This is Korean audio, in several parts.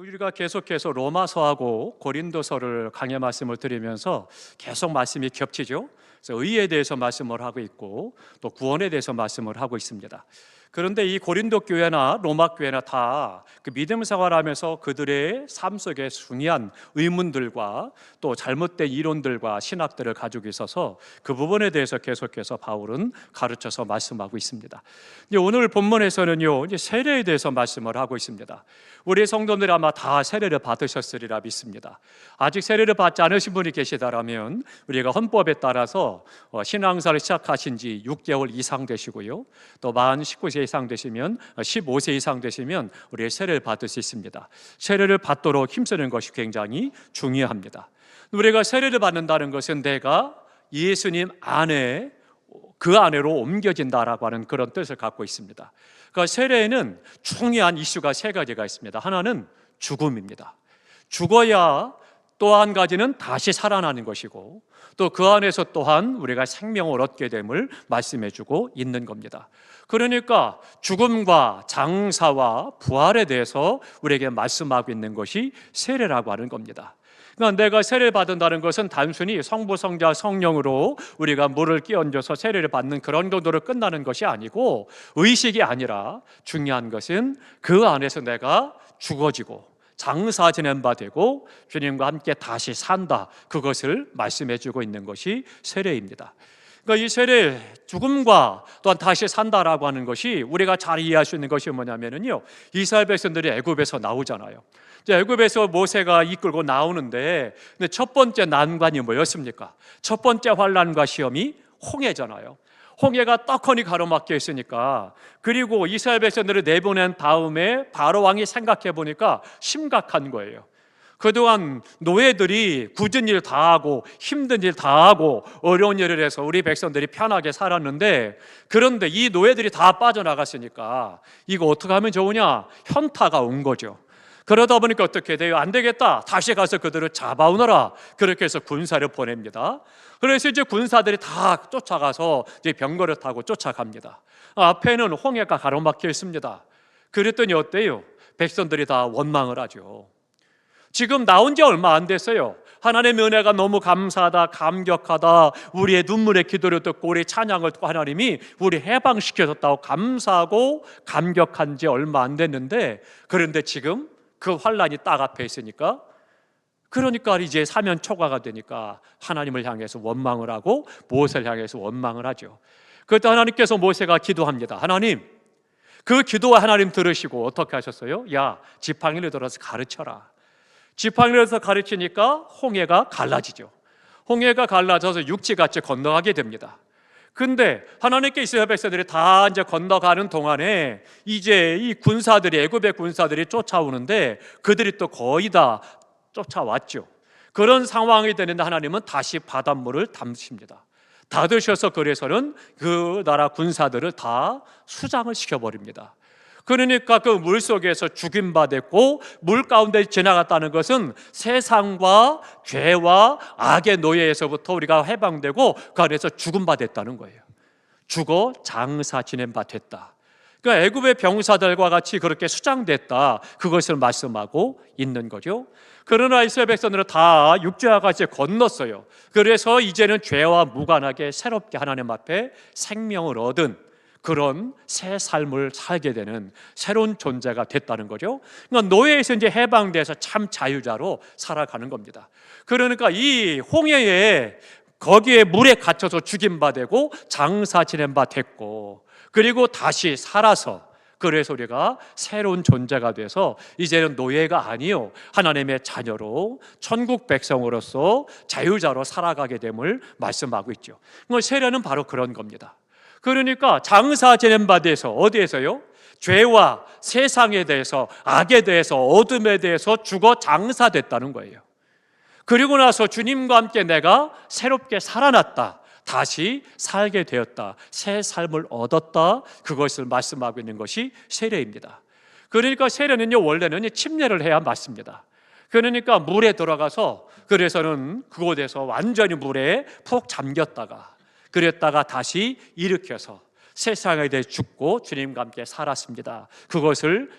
우리가 계속해서 로마서하고 고린도서를 강해 말씀을 드리면서 계속 말씀이 겹치죠. 그래서 의에 대해서 말씀을 하고 있고 또 구원에 대해서 말씀을 하고 있습니다. 그런데 이 고린도 교회나 로마 교회나 다 그 믿음 생활하면서 그들의 삶 속에 중요한 의문들과 또 잘못된 이론들과 신학들을 가지고 있어서 그 부분에 대해서 계속해서 바울은 가르쳐서 말씀하고 있습니다. 이제 오늘 본문에서는요, 이제 세례에 대해서 말씀을 하고 있습니다. 우리 성도들이 아마 다 세례를 받으셨으리라 믿습니다. 아직 세례를 받지 않으신 분이 계시다라면 우리가 헌법에 따라서 신앙생활을 시작하신 지 6개월 이상 되시고요, 또 만 19세 이상 되시면 15세 이상 되시면 우리 세례를 받을 수 있습니다. 세례를 받도록 힘쓰는 것이 굉장히 중요합니다. 우리가 세례를 받는다는 것은 내가 예수님 안에 그 안으로 옮겨진다라고 하는 그런 뜻을 갖고 있습니다. 그러니까 세례에는 중요한 이슈가 세 가지가 있습니다. 하나는 죽음입니다. 죽어야 또 한 가지는 다시 살아나는 것이고 또 그 안에서 또한 우리가 생명을 얻게 됨을 말씀해주고 있는 겁니다. 그러니까 죽음과 장사와 부활에 대해서 우리에게 말씀하고 있는 것이 세례라고 하는 겁니다. 그러니까 내가 세례를 받는다는 것은 단순히 성부, 성자, 성령으로 우리가 물을 끼얹어서 세례를 받는 그런 정도로 끝나는 것이 아니고 의식이 아니라 중요한 것은 그 안에서 내가 죽어지고 장사 지낸 바 되고 주님과 함께 다시 산다, 그것을 말씀해주고 있는 것이 세례입니다. 그러니까 이 세례, 죽음과 또한 다시 산다라고 하는 것이 우리가 잘 이해할 수 있는 것이 뭐냐면요, 이스라엘 백성들이 애굽에서 나오잖아요. 애굽에서 모세가 이끌고 나오는데 근데 첫 번째 난관이 뭐였습니까? 첫 번째 환난과 시험이 홍해잖아요. 홍해가 떡하니 가로막혀 있으니까, 그리고 이스라엘 백성들을 내보낸 다음에 바로 왕이 생각해 보니까 심각한 거예요. 그동안 노예들이 굳은 일 다 하고 힘든 일 다 하고 어려운 일을 해서 우리 백성들이 편하게 살았는데, 그런데 이 노예들이 다 빠져나갔으니까 이거 어떻게 하면 좋으냐? 현타가 온 거죠. 그러다 보니까 어떻게 돼요? 안 되겠다, 다시 가서 그들을 잡아오너라. 그렇게 해서 군사를 보냅니다. 그래서 이제 군사들이 다 쫓아가서 이제 병거를 타고 쫓아갑니다. 앞에는 홍해가 가로막혀 있습니다. 그랬더니 어때요? 백성들이 다 원망을 하죠. 지금 나온 지 얼마 안 됐어요. 하나님의 은혜가 너무 감사하다, 감격하다, 우리의 눈물의 기도를 듣고 우리 찬양을 듣고 하나님이 우리 해방시켜줬다고 감사하고 감격한 지 얼마 안 됐는데, 그런데 지금 그 환란이 딱 앞에 있으니까, 그러니까 이제 사면 초과가 되니까 하나님을 향해서 원망을 하고 모세를 향해서 원망을 하죠. 그때 하나님께서 모세가 기도합니다. 하나님, 그 기도와 하나님 들으시고 어떻게 하셨어요? 야, 지팡이를 들어서 가르쳐라. 지팡이를 들어서 가르치니까 홍해가 갈라지죠. 홍해가 갈라져서 육지같이 건너가게 됩니다. 근데 하나님께 이스라엘 백성들이 다 이제 건너가는 동안에 이제 이 군사들이, 애굽의 군사들이 쫓아오는데 그들이 또 거의 다 쫓아왔죠. 그런 상황이 되는데 하나님은 다시 바닷물을 담으십니다. 닫으셔서 그래서는 그 나라 군사들을 다 수장을 시켜버립니다. 그러니까 그 물속에서 죽임받았고 물 가운데 지나갔다는 것은 세상과 죄와 악의 노예에서부터 우리가 해방되고 그 안에서 죽음받았다는 거예요. 죽어 장사 지낸 바 됐다. 그러니까 애굽의 병사들과 같이 그렇게 수장됐다, 그것을 말씀하고 있는 거죠. 그러나 이스라엘 백성들은 다 육지와 같이 건넜어요. 그래서 이제는 죄와 무관하게 새롭게 하나님 앞에 생명을 얻은 그런 새 삶을 살게 되는 새로운 존재가 됐다는 거죠. 그러니까 노예에서 이제 해방돼서 참 자유자로 살아가는 겁니다. 그러니까 이 홍해에 거기에 물에 갇혀서 죽임받고 장사 지낸 바 됐고, 그리고 다시 살아서, 그래서 우리가 새로운 존재가 돼서 이제는 노예가 아니요, 하나님의 자녀로 천국 백성으로서 자유자로 살아가게 됨을 말씀하고 있죠. 세례는 바로 그런 겁니다. 그러니까 장사 지낸 바 돼서 어디에서요? 죄와 세상에 대해서, 악에 대해서, 어둠에 대해서 죽어 장사됐다는 거예요. 그리고 나서 주님과 함께 내가 새롭게 살아났다, 다시 살게 되었다, 새 삶을 얻었다, 그것을 말씀하고 있는 것이 세례입니다. 그러니까 세례는요, 원래는 침례를 해야 맞습니다. 그러니까 물에 들어가서, 그래서는 그곳에서 완전히 물에 푹 잠겼다가 그랬다가 다시 일으켜서 세상에 대해 죽고 주님과 함께 살았습니다. 그것을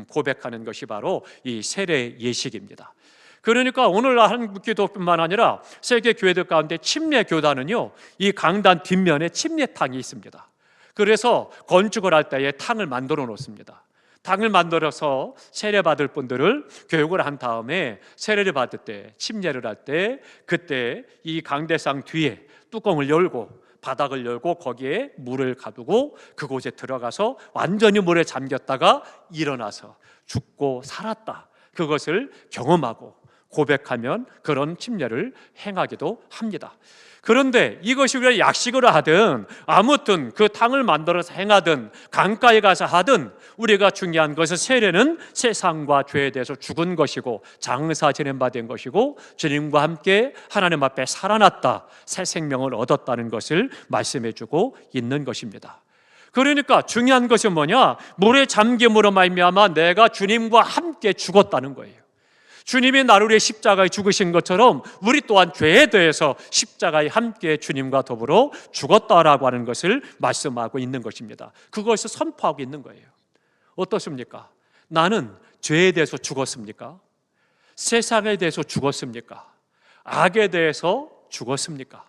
고백하는 것이 바로 이 세례 예식입니다. 그러니까 오늘날 한국기도뿐만 아니라 세계 교회들 가운데 침례교단은요, 이 강단 뒷면에 침례탕이 있습니다. 그래서 건축을 할 때에 탕을 만들어 놓습니다. 탕을 만들어서 세례받을 분들을 교육을 한 다음에 세례를 받을 때, 침례를 할 때, 그때 이 강대상 뒤에 뚜껑을 열고 바닥을 열고 거기에 물을 가두고 그곳에 들어가서 완전히 물에 잠겼다가 일어나서 죽고 살았다, 그것을 경험하고 고백하면 그런 침례를 행하기도 합니다. 그런데 이것이 우리가 약식으로 하든 아무튼 그 탕을 만들어서 행하든 강가에 가서 하든 우리가 중요한 것은 세례는 세상과 죄에 대해서 죽은 것이고 장사 지낸 바 된 것이고 주님과 함께 하나님 앞에 살아났다, 새 생명을 얻었다는 것을 말씀해 주고 있는 것입니다. 그러니까 중요한 것은 뭐냐? 물에 잠김으로 말미암아 내가 주님과 함께 죽었다는 거예요. 주님이 나를 위해 십자가에 죽으신 것처럼 우리 또한 죄에 대해서 십자가에 함께 주님과 더불어 죽었다라고 하는 것을 말씀하고 있는 것입니다. 그것을 선포하고 있는 거예요. 어떻습니까? 나는 죄에 대해서 죽었습니까? 세상에 대해서 죽었습니까? 악에 대해서 죽었습니까?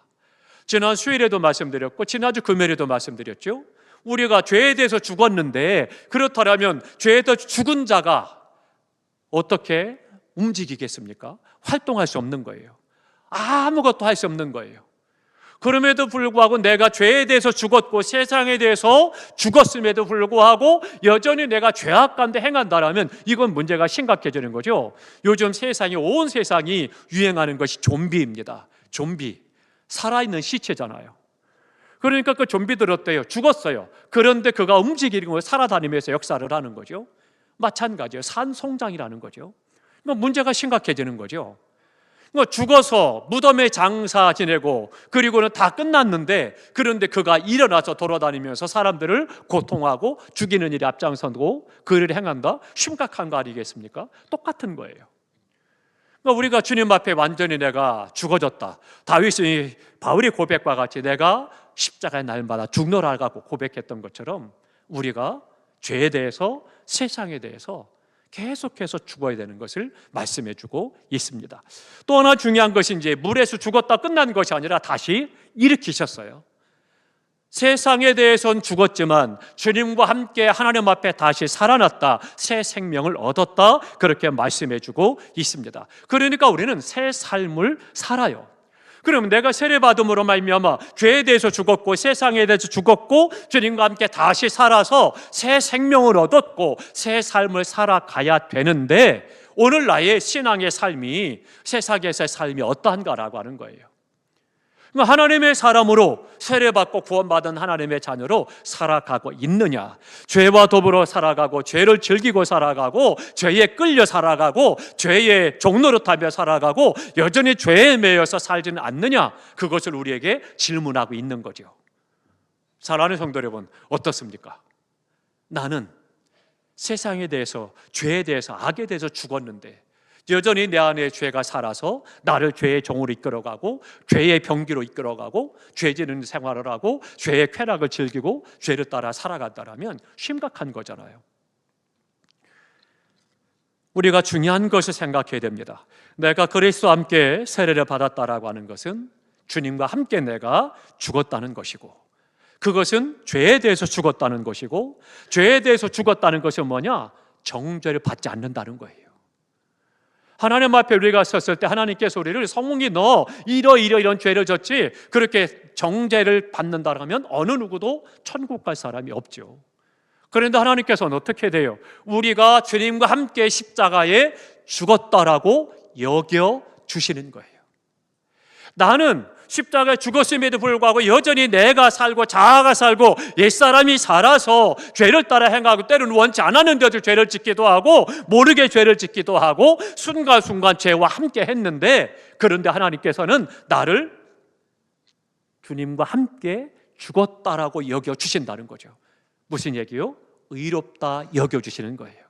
지난 수요일에도 말씀드렸고 지난주 금요일에도 말씀드렸죠. 우리가 죄에 대해서 죽었는데 그렇다면 죄에 대해서 죽은 자가 어떻게 움직이겠습니까? 활동할 수 없는 거예요. 아무것도 할 수 없는 거예요. 그럼에도 불구하고 내가 죄에 대해서 죽었고 세상에 대해서 죽었음에도 불구하고 여전히 내가 죄악 가운데 행한다라면 이건 문제가 심각해지는 거죠. 요즘 온 세상이 유행하는 것이 좀비입니다. 좀비, 살아있는 시체잖아요. 그러니까 그 좀비들 어때요? 죽었어요. 그런데 그가 움직이는 걸 살아다니면서 역사를 하는 거죠. 마찬가지예요. 산송장이라는 거죠. 문제가 심각해지는 거죠. 죽어서 무덤에 장사 지내고 그리고는 다 끝났는데 그런데 그가 일어나서 돌아다니면서 사람들을 고통하고 죽이는 일에 앞장서고 그 일을 행한다? 심각한 거 아니겠습니까? 똑같은 거예요. 우리가 주님 앞에 완전히 내가 죽어졌다, 바울의 고백과 같이 내가 십자가의 날마다 죽노라고 고백했던 것처럼 우리가 죄에 대해서 세상에 대해서 계속해서 죽어야 되는 것을 말씀해 주고 있습니다. 또 하나 중요한 것이 이제 물에서 죽었다 끝난 것이 아니라 다시 일으키셨어요. 세상에 대해서는 죽었지만 주님과 함께 하나님 앞에 다시 살아났다, 새 생명을 얻었다, 그렇게 말씀해 주고 있습니다. 그러니까 우리는 새 삶을 살아요. 그러면 내가 세례받음으로 말미암아 죄에 대해서 죽었고 세상에 대해서 죽었고 주님과 함께 다시 살아서 새 생명을 얻었고 새 삶을 살아가야 되는데 오늘 나의 신앙의 삶이 세상에서의 삶이 어떠한가라고 하는 거예요. 하나님의 사람으로 세례받고 구원받은 하나님의 자녀로 살아가고 있느냐, 죄와 더불어 살아가고 죄를 즐기고 살아가고 죄에 끌려 살아가고 죄의 종노릇하며 살아가고 여전히 죄에 매여서 살지는 않느냐, 그것을 우리에게 질문하고 있는 거죠. 사랑하는 성도 여러분, 어떻습니까? 나는 세상에 대해서, 죄에 대해서, 악에 대해서 죽었는데 여전히 내 안에 죄가 살아서 나를 죄의 종으로 이끌어가고 죄의 병기로 이끌어가고 죄 지는 생활을 하고 죄의 쾌락을 즐기고 죄를 따라 살아간다면 심각한 거잖아요. 우리가 중요한 것을 생각해야 됩니다. 내가 그리스도와 함께 세례를 받았다라고 하는 것은 주님과 함께 내가 죽었다는 것이고, 그것은 죄에 대해서 죽었다는 것이고, 죄에 대해서 죽었다는 것은 뭐냐? 정죄를 받지 않는다는 거예요. 하나님 앞에 우리가 섰을 때 하나님께서 우리를 성웅이 너 이런 죄를 졌지, 그렇게 정죄를 받는다면 어느 누구도 천국 갈 사람이 없죠. 그런데 하나님께서는 어떻게 돼요? 우리가 주님과 함께 십자가에 죽었다라고 여겨주시는 거예요. 나는 십자가에 죽었음에도 불구하고 여전히 내가 살고 자아가 살고 옛사람이 살아서 죄를 따라 행하고 때로는 원치 않았는데도 죄를 짓기도 하고 모르게 죄를 짓기도 하고 순간순간 죄와 함께 했는데, 그런데 하나님께서는 나를 주님과 함께 죽었다라고 여겨주신다는 거죠. 무슨 얘기요? 의롭다 여겨주시는 거예요.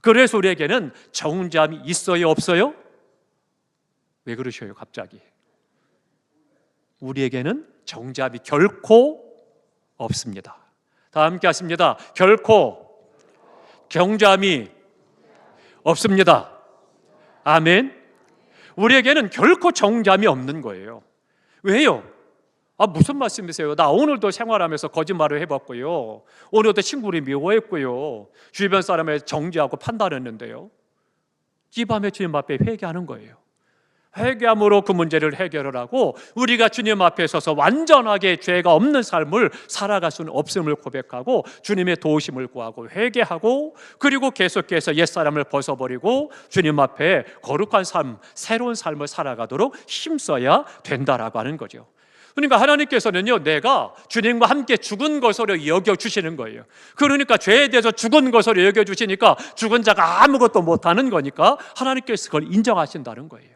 그래서 우리에게는 정죄함이 있어요, 없어요? 왜 그러셔요 갑자기? 우리에게는 정죄함이 결코 없습니다. 다 함께 하십니다. 결코 정죄함이 없습니다. 아멘. 우리에게는 결코 정죄함이 없는 거예요. 왜요? 무슨 말씀이세요? 나 오늘도 생활하면서 거짓말을 해봤고요, 오늘도 친구를 미워했고요, 주변 사람을 정죄하고 판단했는데요. 이 밤에 주님 앞에 회개하는 거예요. 회개함으로 그 문제를 해결을 하고 우리가 주님 앞에 서서 완전하게 죄가 없는 삶을 살아갈 수는 없음을 고백하고 주님의 도우심을 구하고 회개하고, 그리고 계속해서 옛사람을 벗어버리고 주님 앞에 거룩한 삶, 새로운 삶을 살아가도록 힘써야 된다라고 하는 거죠. 그러니까 하나님께서는요, 내가 주님과 함께 죽은 것으로 여겨주시는 거예요. 그러니까 죄에 대해서 죽은 것으로 여겨주시니까 죽은 자가 아무것도 못하는 거니까 하나님께서 그걸 인정하신다는 거예요.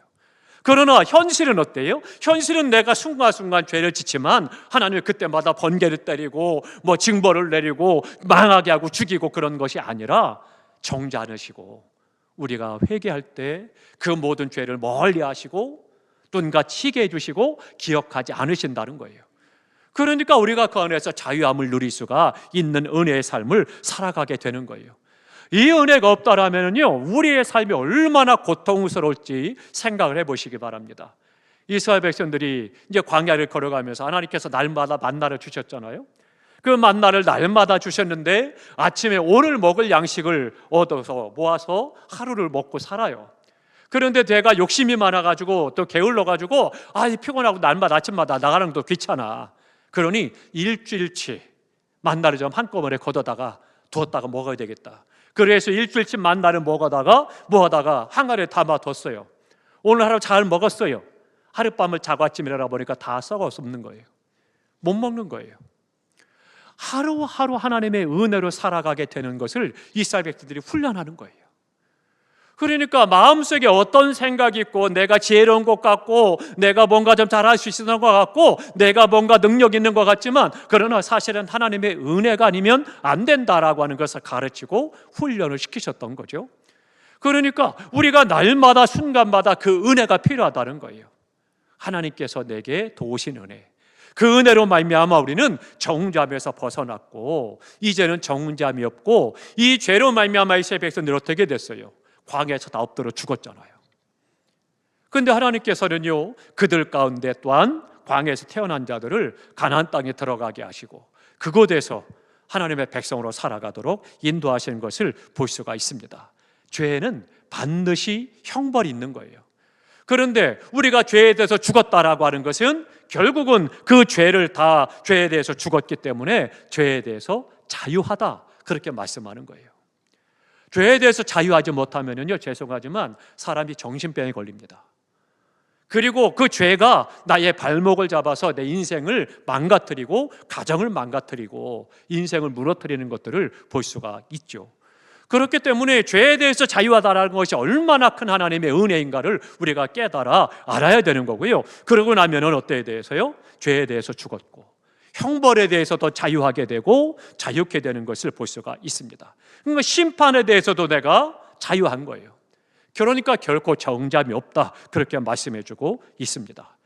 그러나 현실은 어때요? 현실은 내가 순간순간 죄를 짓지만 하나님은 그때마다 번개를 때리고 징벌을 내리고 망하게 하고 죽이고 그런 것이 아니라 정죄 않으시고, 우리가 회개할 때 그 모든 죄를 멀리 하시고 눈과 치게 해주시고 기억하지 않으신다는 거예요. 그러니까 우리가 그 안에서 자유함을 누릴 수가 있는 은혜의 삶을 살아가게 되는 거예요. 이 은혜가 없다라면요, 우리의 삶이 얼마나 고통스러울지 생각을 해보시기 바랍니다. 이스라엘 백성들이 이제 광야를 걸어가면서 하나님께서 날마다 만나를 주셨잖아요. 그 만나를 날마다 주셨는데 아침에 오늘 먹을 양식을 얻어서 모아서 하루를 먹고 살아요. 그런데 내가 욕심이 많아가지고 또 게을러가지고 피곤하고 날마다 아침마다 나가는 것도 귀찮아. 그러니 일주일치 만나를 좀 한꺼번에 걷어다가 두었다가 먹어야 되겠다. 그래서 일주일치 만나를 모아다가 항아리에 담아뒀어요. 오늘 하루 잘 먹었어요. 하룻밤을 자고 아침에 일어나 보니까 다 썩어서 없는 거예요. 못 먹는 거예요. 하루하루 하나님의 은혜로 살아가게 되는 것을 이스라엘 백성들이 훈련하는 거예요. 그러니까 마음속에 어떤 생각이 있고 내가 지혜로운 것 같고 내가 뭔가 좀 잘할 수 있는 것 같고 내가 뭔가 능력 있는 것 같지만, 그러나 사실은 하나님의 은혜가 아니면 안 된다라고 하는 것을 가르치고 훈련을 시키셨던 거죠. 그러니까 우리가 날마다 순간마다 그 은혜가 필요하다는 거예요. 하나님께서 내게 도우신 은혜, 그 은혜로 말미암아 우리는 정죄함에서 벗어났고 이제는 정죄함이 없고, 이 죄로 말미암아 이스라엘 백성들이 어떻게 됐어요? 광야에서 다 엎드려 죽었잖아요. 그런데 하나님께서는요, 그들 가운데 또한 광야에서 태어난 자들을 가나안 땅에 들어가게 하시고 그곳에서 하나님의 백성으로 살아가도록 인도하시는 것을 볼 수가 있습니다. 죄에는 반드시 형벌이 있는 거예요. 그런데 우리가 죄에 대해서 죽었다라고 하는 것은 결국은 그 죄에 대해서 죽었기 때문에 죄에 대해서 자유하다, 그렇게 말씀하는 거예요. 죄에 대해서 자유하지 못하면요, 죄송하지만 사람이 정신병에 걸립니다. 그리고 그 죄가 나의 발목을 잡아서 내 인생을 망가뜨리고 가정을 망가뜨리고 인생을 무너뜨리는 것들을 볼 수가 있죠. 그렇기 때문에 죄에 대해서 자유하다는 것이 얼마나 큰 하나님의 은혜인가를 우리가 깨달아 알아야 되는 거고요. 그러고 나면은 어때에 대해서요? 죄에 대해서 죽었고 형벌에 대해서도 자유하게 되고 자유케 되는 것을 볼 수가 있습니다. 그러니까 심판에 대해서도 내가 자유한 거예요. 그러니까 결코 정죄함이 없다, 그렇게 말씀해주고 있습니다.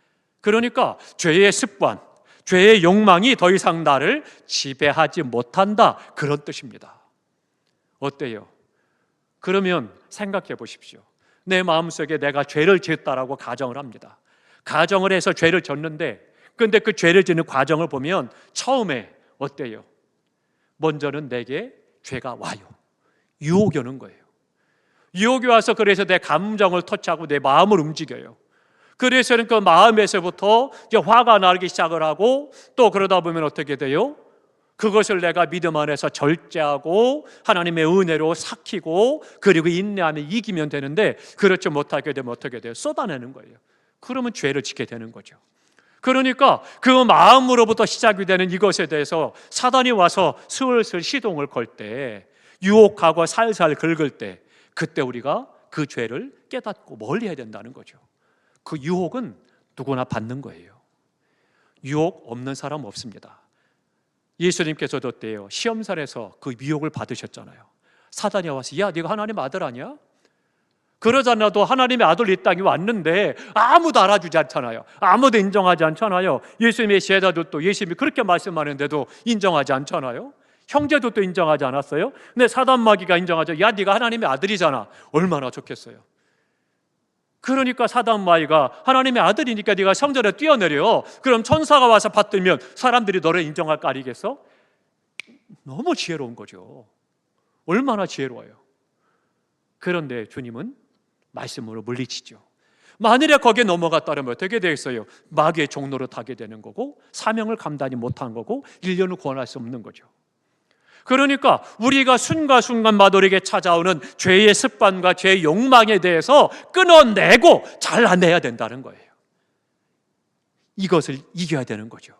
그러니까 죄의 습관, 죄의 욕망이 더 이상 나를 지배하지 못한다, 그런 뜻입니다. 어때요? 그러면 생각해 보십시오. 내 마음속에 내가 죄를 지었다라고 가정을 합니다. 가정을 해서 죄를 졌는데, 근데 그 죄를 짓는 과정을 보면 처음에 어때요? 먼저는 내게 죄가 와요. 유혹이 오는 거예요. 유혹이 와서 그래서 내 감정을 터치하고 내 마음을 움직여요. 그래서는 그 마음에서부터 이제 화가 나기 시작을 하고, 또 그러다 보면 어떻게 돼요? 그것을 내가 믿음 안에서 절제하고 하나님의 은혜로 삭히고 그리고 인내하며 이기면 되는데, 그렇지 못하게 되면 어떻게 돼요? 쏟아내는 거예요. 그러면 죄를 짓게 되는 거죠. 그러니까 그 마음으로부터 시작이 되는 이것에 대해서 사단이 와서 슬슬 시동을 걸 때, 유혹하고 살살 긁을 때, 그때 우리가 그 죄를 깨닫고 멀리 해야 된다는 거죠. 그 유혹은 누구나 받는 거예요. 유혹 없는 사람 없습니다. 예수님께서도 어때요? 시험살에서 그 유혹을 받으셨잖아요. 사단이 와서 야, 네가 하나님 아들 아니야? 그러잖아도 하나님의 아들 이 땅에 왔는데 아무도 알아주지 않잖아요. 아무도 인정하지 않잖아요. 예수님의 제자들도 예수님이 그렇게 말씀하는데도 인정하지 않잖아요. 형제도 또 인정하지 않았어요? 근데 사단 마귀가 인정하죠. 야, 네가 하나님의 아들이잖아. 얼마나 좋겠어요. 그러니까 사단 마귀가 하나님의 아들이니까 네가 성전에 뛰어내려. 그럼 천사가 와서 받들면 사람들이 너를 인정할 거 아니겠어? 너무 지혜로운 거죠. 얼마나 지혜로워요. 그런데 주님은 말씀으로 물리치죠. 만일에 거기에 넘어갔다면 어떻게 되겠어요? 마귀의 종로로 타게 되는 거고, 사명을 감당이 못한 거고, 인류를 구원할 수 없는 거죠. 그러니까 우리가 순간순간마다 우리에게 찾아오는 죄의 습관과 죄의 욕망에 대해서 끊어내고 잘라내야 된다는 거예요. 이것을 이겨야 되는 거죠.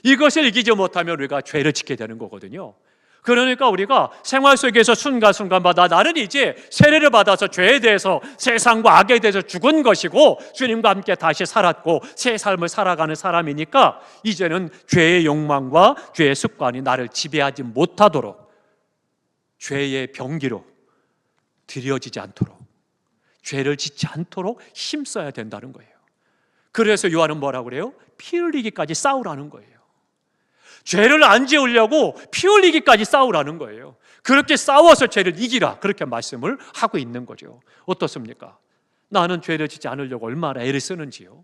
이것을 이기지 못하면 우리가 죄를 짓게 되는 거거든요. 그러니까 우리가 생활 속에서 순간순간마다 나는 이제 세례를 받아서 죄에 대해서, 세상과 악에 대해서 죽은 것이고 주님과 함께 다시 살았고 새 삶을 살아가는 사람이니까 이제는 죄의 욕망과 죄의 습관이 나를 지배하지 못하도록, 죄의 병기로 들여지지 않도록, 죄를 짓지 않도록 힘써야 된다는 거예요. 그래서 요한은 뭐라고 그래요? 피 흘리기까지 싸우라는 거예요. 죄를 안 지으려고 피 흘리기까지 싸우라는 거예요. 그렇게 싸워서 죄를 이기라, 그렇게 말씀을 하고 있는 거죠. 어떻습니까? 나는 죄를 짓지 않으려고 얼마나 애를 쓰는지요.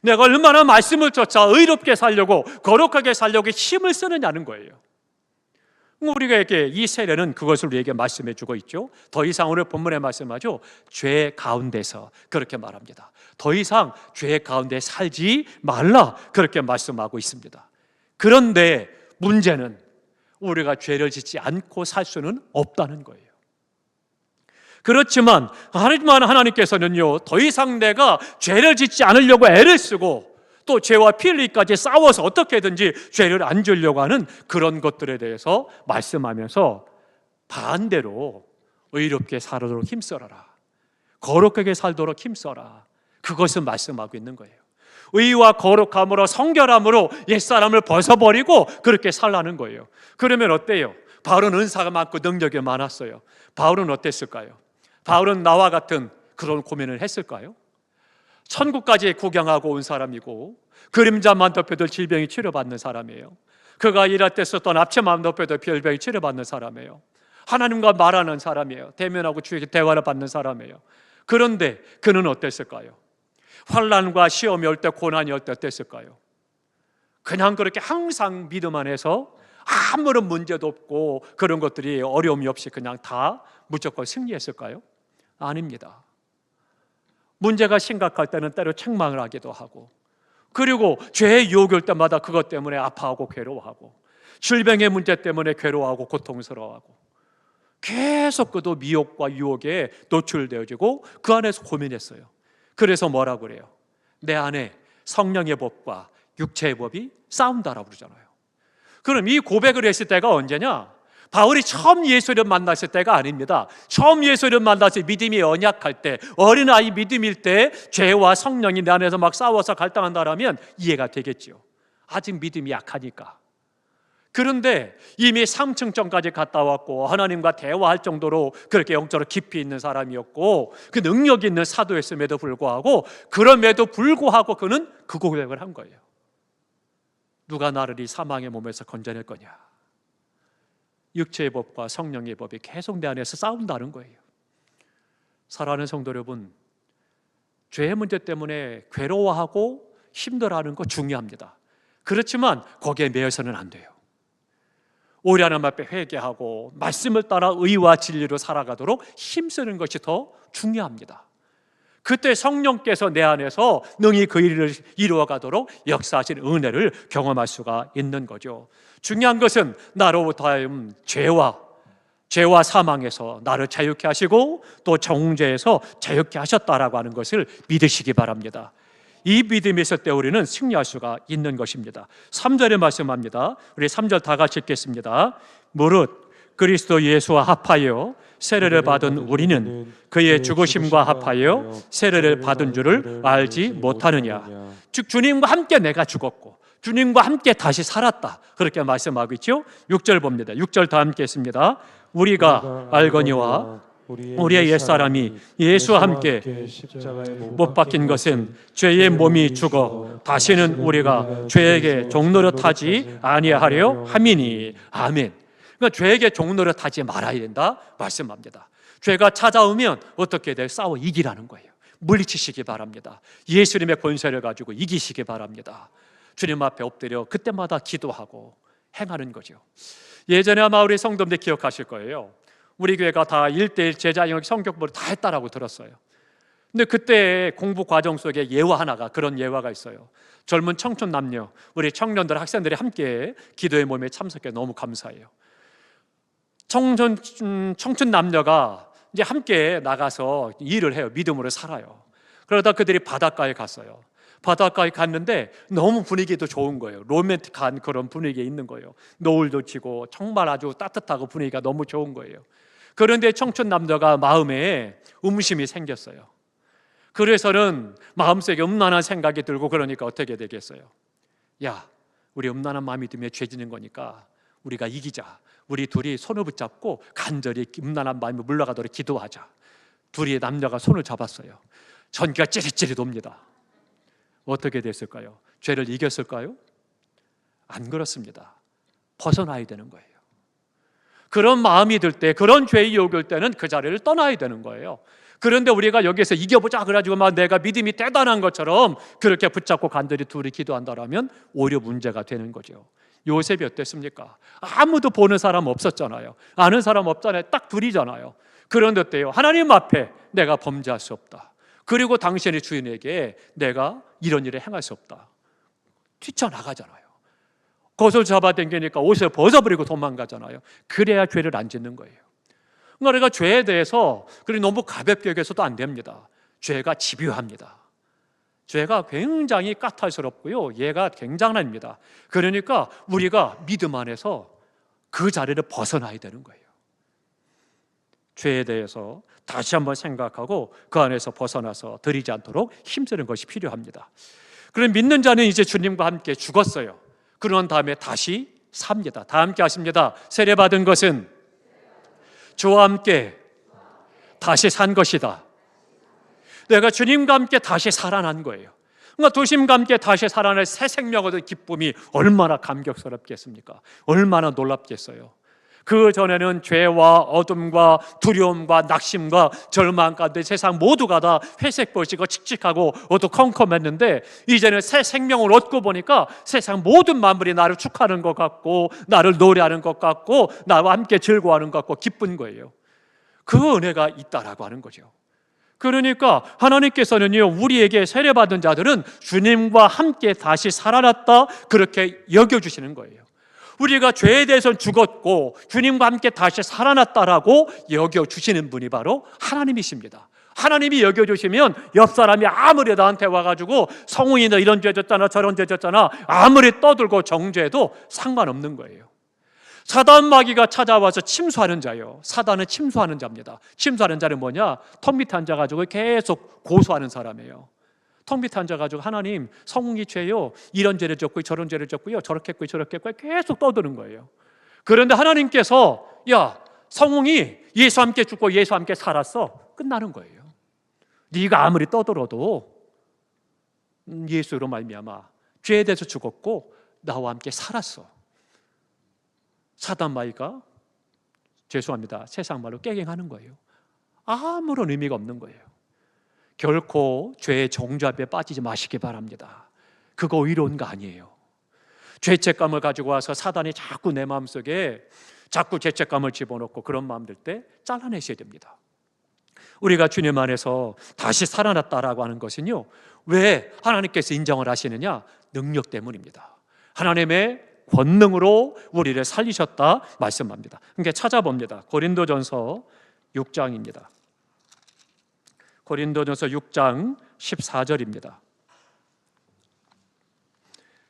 내가 얼마나 말씀을 쫓아 의롭게 살려고, 거룩하게 살려고 힘을 쓰느냐는 거예요. 우리에게 이 세례는 그것을 우리에게 말씀해 주고 있죠. 더 이상 오늘 본문에 말씀하죠. 죄 가운데서 그렇게 말합니다. 더 이상 죄 가운데 살지 말라, 그렇게 말씀하고 있습니다. 그런데 문제는 우리가 죄를 짓지 않고 살 수는 없다는 거예요. 그렇지만 하나님께서는요, 더 이상 내가 죄를 짓지 않으려고 애를 쓰고 또 죄와 피 흘리기까지 싸워서 어떻게든지 죄를 안 지으려고 하는 그런 것들에 대해서 말씀하면서 반대로 의롭게 살도록 힘써라, 거룩하게 살도록 힘써라, 그것을 말씀하고 있는 거예요. 의와 거룩함으로, 성결함으로 옛사람을 벗어버리고 그렇게 살라는 거예요. 그러면 어때요? 바울은 은사가 많고 능력이 많았어요. 바울은 어땠을까요? 바울은 나와 같은 그런 고민을 했을까요? 천국까지 구경하고 온 사람이고 그림자만 덮여도 질병이 치료받는 사람이에요. 그가 일할 때 썼던 앞치마만 덮여도 질병이 치료받는 사람이에요. 하나님과 말하는 사람이에요. 대면하고 주에게 대화를 받는 사람이에요. 그런데 그는 어땠을까요? 환난과 시험이 올 때, 고난이 올 때 어땠을까요? 그냥 그렇게 항상 믿음 안에서 아무런 문제도 없고 그런 것들이 어려움이 없이 그냥 다 무조건 승리했을까요? 아닙니다. 문제가 심각할 때는 때로 책망을 하기도 하고, 그리고 죄의 유혹이 올 때마다 그것 때문에 아파하고 괴로워하고, 질병의 문제 때문에 괴로워하고 고통스러워하고, 계속 그도 미혹과 유혹에 노출되어지고 그 안에서 고민했어요. 그래서 뭐라고 그래요? 내 안에 성령의 법과 육체의 법이 싸운다라고 그러잖아요. 그럼 이 고백을 했을 때가 언제냐? 바울이 처음 예수를 만났을 때가 아닙니다. 처음 예수를 만나서 믿음이 연약할 때, 어린아이 믿음일 때 죄와 성령이 내 안에서 막 싸워서 갈등한다라면 이해가 되겠죠. 아직 믿음이 약하니까. 그런데 이미 3층전까지 갔다 왔고 하나님과 대화할 정도로 그렇게 영적으로 깊이 있는 사람이었고 그 능력이 있는 사도였음에도 불구하고, 그럼에도 불구하고 그는 그 고백을 한 거예요. 누가 나를 이 사망의 몸에서 건져낼 거냐? 육체의 법과 성령의 법이 계속 내 안에서 싸운다는 거예요. 사랑하는 성도 여러분, 죄의 문제 때문에 괴로워하고 힘들어하는 거 중요합니다. 그렇지만 거기에 매여서는 안 돼요. 오래 하나님 앞에 회개하고 말씀을 따라 의와 진리로 살아가도록 힘쓰는 것이 더 중요합니다. 그때 성령께서 내 안에서 능히 그 일을 이루어가도록 역사하신 은혜를 경험할 수가 있는 거죠. 중요한 것은 나로부터 하여금 죄와 사망에서 나를 자유케 하시고 또 정죄에서 자유케 하셨다라고 하는 것을 믿으시기 바랍니다. 이 믿음이 있을 때 우리는 승리할 수가 있는 것입니다. 3절에 말씀합니다. 우리 3절 다 같이 읽겠습니다. 무릇 그리스도 예수와 합하여 세례를 받은 우리는 그의 죽으심과 합하여 세례를 받은 줄을 알지 못하느냐. 즉 주님과 함께 내가 죽었고 주님과 함께 다시 살았다, 그렇게 말씀하고 있죠. 6절 봅니다. 6절 다 함께 했습니다. 우리가 알거니와 우리의 옛사람이 예수와 함께 못 박힌 것은 죄의 몸이 죽어 다시는 우리가 죄에게 종노릇하지 아니하려 함이니. 아멘. 그러니까 죄에게 종노릇 하지 말아야 된다 말씀합니다. 죄가 찾아오면 어떻게 돼? 싸워 이기라는 거예요. 물리치시기 바랍니다. 예수님의 권세를 가지고 이기시기 바랍니다. 주님 앞에 엎드려 그때마다 기도하고 행하는 거죠. 예전에 아마 우리 성도님들 기억하실 거예요. 우리 교회가 다 1:1 제자 영역 성격보를 다 했다라고 들었어요. 근데 그때 공부 과정 속에 예화 하나가, 그런 예화가 있어요. 젊은 청춘 남녀, 우리 청년들, 학생들이 함께 기도의 모임에 참석해 너무 감사해요. 청춘 남녀가 이제 함께 나가서 일을 해요. 믿음으로 살아요. 그러다 그들이 바닷가에 갔어요. 바닷가에 갔는데 너무 분위기도 좋은 거예요. 로맨틱한 그런 분위기에 있는 거예요. 노을도 지고 정말 아주 따뜻하고 분위기가 너무 좋은 거예요. 그런데 청춘 남자가 마음에 음심이 생겼어요. 그래서는 마음속에 음란한 생각이 들고, 그러니까 어떻게 되겠어요? 야, 우리 음란한 마음이 들면 죄 지는 거니까 우리가 이기자. 우리 둘이 손을 붙잡고 간절히 음란한 마음이 물러가도록 기도하자. 둘이 남녀가 손을 잡았어요. 전기가 찌릿찌릿 옵니다. 어떻게 됐을까요? 죄를 이겼을까요? 안 그렇습니다. 벗어나야 되는 거예요. 그런 마음이 들 때, 그런 죄의 유혹이 올 때는 그 자리를 떠나야 되는 거예요. 그런데 우리가 여기서 이겨보자 그래가지고 막 내가 믿음이 대단한 것처럼 그렇게 붙잡고 간절히 둘이 기도한다라면 오히려 문제가 되는 거죠. 요셉이 어땠습니까? 아무도 보는 사람 없었잖아요. 아는 사람 없잖아요. 딱 둘이잖아요. 그런데 어때요? 하나님 앞에 내가 범죄할 수 없다. 그리고 당신의 주인에게 내가 이런 일을 행할 수 없다. 뛰쳐나가잖아요. 거기서 잡아당기니까 옷을 벗어버리고 도망가잖아요. 그래야 죄를 안 짓는 거예요. 그러니까 죄에 대해서 너무 가볍게 여겨서도 안 됩니다. 죄가 집요합니다. 죄가 굉장히 까탈스럽고요, 얘가 굉장합니다. 그러니까 우리가 믿음 안에서 그 자리를 벗어나야 되는 거예요. 죄에 대해서 다시 한번 생각하고 그 안에서 벗어나서 들이지 않도록 힘쓰는 것이 필요합니다. 그럼 믿는 자는 이제 주님과 함께 죽었어요. 그런 다음에 다시 삽니다. 다 함께 하십니다. 세례받은 것은 주와 함께 다시 산 것이다. 내가 주님과 함께 다시 살아난 거예요. 그러니까 도심과 함께 다시 살아날 새 생명 얻은 기쁨이 얼마나 감격스럽겠습니까? 얼마나 놀랍겠어요. 그 전에는 죄와 어둠과 두려움과 낙심과 절망 가운데 세상 모두가 다 회색 벗이고 칙칙하고 어두컴컴했는데, 이제는 새 생명을 얻고 보니까 세상 모든 만물이 나를 축하하는 것 같고 나를 노래하는 것 같고 나와 함께 즐거워하는 것 같고 기쁜 거예요. 그 은혜가 있다라고 하는 거죠. 그러니까 하나님께서는요, 우리에게 세례받은 자들은 주님과 함께 다시 살아났다, 그렇게 여겨주시는 거예요. 우리가 죄에 대해서는 죽었고 주님과 함께 다시 살아났다라고 여겨주시는 분이 바로 하나님이십니다. 하나님이 여겨주시면 옆 사람이 아무리 나한테 와가지고 성웅이 너 이런 죄 졌잖아 저런 죄 졌잖아 아무리 떠들고 정죄해도 상관없는 거예요. 사단 마귀가 찾아와서 침수하는 자예요. 사단은 침수하는 자입니다. 침수하는 자는 뭐냐? 턱 밑에 앉아가지고 계속 고소하는 사람이에요. 턱 밑에 앉아가지고 하나님, 성웅이 죄요, 이런 죄를 졌고 저런 죄를 졌고요, 저렇게 했고 저렇게 했고 계속 떠드는 거예요. 그런데 하나님께서 야, 성웅이 예수와 함께 죽고 예수와 함께 살았어, 끝나는 거예요. 네가 아무리 떠들어도 예수로 말미암아 죄에 대해서 죽었고 나와 함께 살았어. 사단 마귀가, 죄송합니다, 세상 말로 깨갱하는 거예요. 아무런 의미가 없는 거예요. 결코 죄의 정죄함에 빠지지 마시기 바랍니다. 그거 의로운 거 아니에요. 죄책감을 가지고 와서 사단이 자꾸 내 마음속에 자꾸 죄책감을 집어넣고 그런 마음 들 때 잘라내셔야 됩니다. 우리가 주님 안에서 다시 살아났다라고 하는 것은요, 왜 하나님께서 인정을 하시느냐? 능력 때문입니다. 하나님의 권능으로 우리를 살리셨다 말씀합니다. 그러니까 찾아봅니다. 고린도전서 6장입니다. 고린도전서 6장 14절입니다.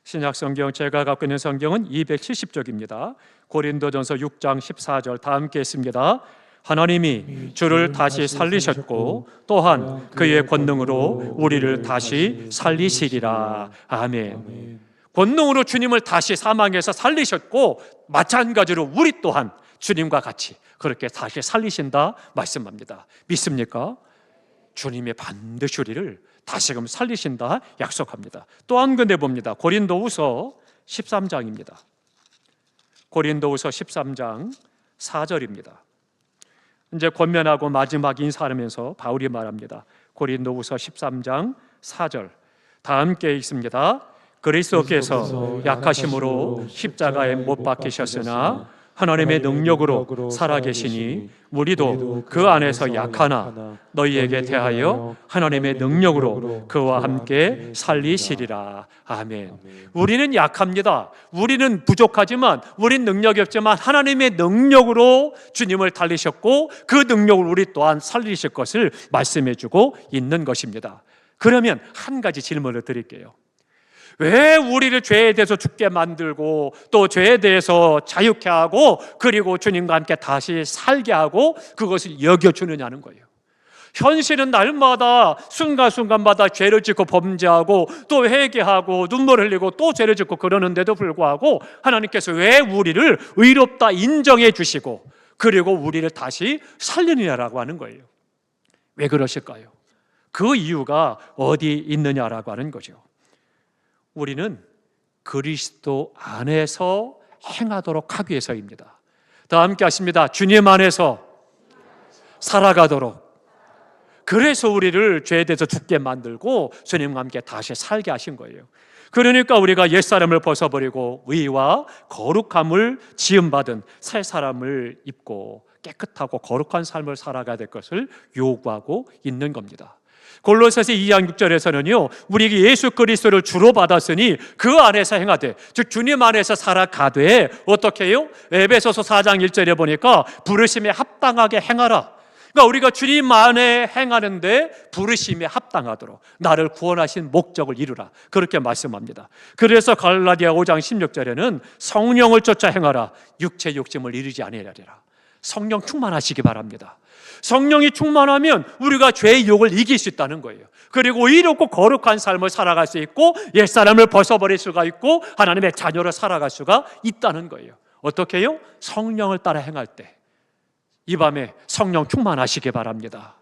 신약 성경, 제가 갖고 있는 성경은 270쪽입니다. 고린도전서 6장 14절 다 함께 했습니다. 하나님이 주를 다시 살리셨고 또한 그의 권능으로 우리를 다시 살리시리라. 아멘. 권능으로 주님을 다시 사망에서 살리셨고 마찬가지로 우리 또한 주님과 같이 그렇게 다시 살리신다 말씀합니다. 믿습니까? 주님의 반드시 우리를 다시금 살리신다 약속합니다. 또 한 군데 봅니다. 고린도후서 13장입니다. 고린도후서 13장 4절입니다. 이제 권면하고 마지막 인사하면서 바울이 말합니다. 고린도후서 13장 4절 다 함께 읽습니다. 그리스도께서 약하심으로 십자가에 못 박히셨으나 하나님의 능력으로 살아계시니 우리도 그 안에서 약하나 너희에게 대하여 하나님의 능력으로 그와 함께 살리시리라. 아멘. 우리는 약합니다. 우리는 부족하지만, 우린 능력이 없지만 하나님의 능력으로 주님을 달리셨고 그 능력을 우리 또한 살리실 것을 말씀해 주고 있는 것입니다. 그러면 한 가지 질문을 드릴게요. 왜 우리를 죄에 대해서 죽게 만들고 또 죄에 대해서 자유케 하고 그리고 주님과 함께 다시 살게 하고 그것을 여겨주느냐는 거예요. 현실은 날마다 순간순간마다 죄를 짓고 범죄하고 또 회개하고 눈물 흘리고 또 죄를 짓고 그러는데도 불구하고 하나님께서 왜 우리를 의롭다 인정해 주시고 그리고 우리를 다시 살리느냐라고 하는 거예요. 왜 그러실까요? 그 이유가 어디 있느냐라고 하는 거죠. 우리는 그리스도 안에서 행하도록 하기 위해서입니다. 다 함께 하십니다. 주님 안에서 살아가도록. 그래서 우리를 죄에 대해서 죽게 만들고 주님과 함께 다시 살게 하신 거예요. 그러니까 우리가 옛사람을 벗어버리고 의와 거룩함을 지음받은 새 사람을 입고 깨끗하고 거룩한 삶을 살아가야 될 것을 요구하고 있는 겁니다. 골로새서 2장 6절에서는요, 우리에게 예수 그리스도를 주로 받았으니 그 안에서 행하되, 즉 주님 안에서 살아가되 어떻게 해요? 에베소서 4장 1절에 보니까 부르심에 합당하게 행하라. 그러니까 우리가 주님 안에 행하는데 부르심에 합당하도록 나를 구원하신 목적을 이루라, 그렇게 말씀합니다. 그래서 갈라디아 5장 16절에는 성령을 쫓아 행하라, 육체 욕심을 이루지 아니하리라. 성령 충만하시기 바랍니다. 성령이 충만하면 우리가 죄의 유혹을 이길 수 있다는 거예요. 그리고 의롭고 거룩한 삶을 살아갈 수 있고 옛사람을 벗어버릴 수가 있고 하나님의 자녀로 살아갈 수가 있다는 거예요. 어떻게 해요? 성령을 따라 행할 때 이 밤에 성령 충만하시기 바랍니다.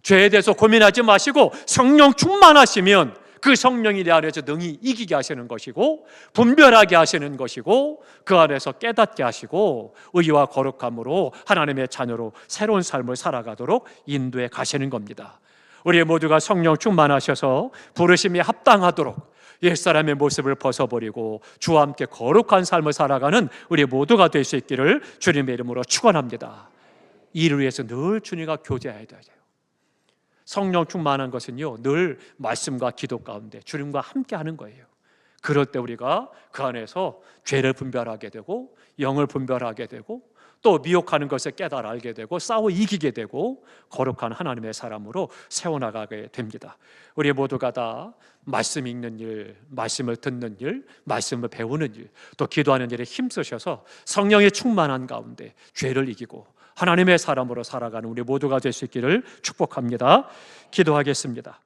죄에 대해서 고민하지 마시고 성령 충만하시면 그 성령이 내 안에서 능히 이기게 하시는 것이고 분별하게 하시는 것이고 그 안에서 깨닫게 하시고 의와 거룩함으로 하나님의 자녀로 새로운 삶을 살아가도록 인도해 가시는 겁니다. 우리 모두가 성령 충만하셔서 부르심에 합당하도록 옛사람의 모습을 벗어버리고 주와 함께 거룩한 삶을 살아가는 우리 모두가 될 수 있기를 주님의 이름으로 축원합니다. 이를 위해서 늘 주님과 교제해야 돼요. 성령 충만한 것은요, 늘 말씀과 기도 가운데 주님과 함께 하는 거예요. 그럴 때 우리가 그 안에서 죄를 분별하게 되고 영을 분별하게 되고 또 미혹하는 것을 깨달아 알게 되고 싸워 이기게 되고 거룩한 하나님의 사람으로 세워나가게 됩니다. 우리 모두가 다 말씀 읽는 일, 말씀을 듣는 일, 말씀을 배우는 일, 또 기도하는 일에 힘쓰셔서 성령의 충만한 가운데 죄를 이기고 하나님의 사람으로 살아가는 우리 모두가 될 수 있기를 축복합니다. 기도하겠습니다.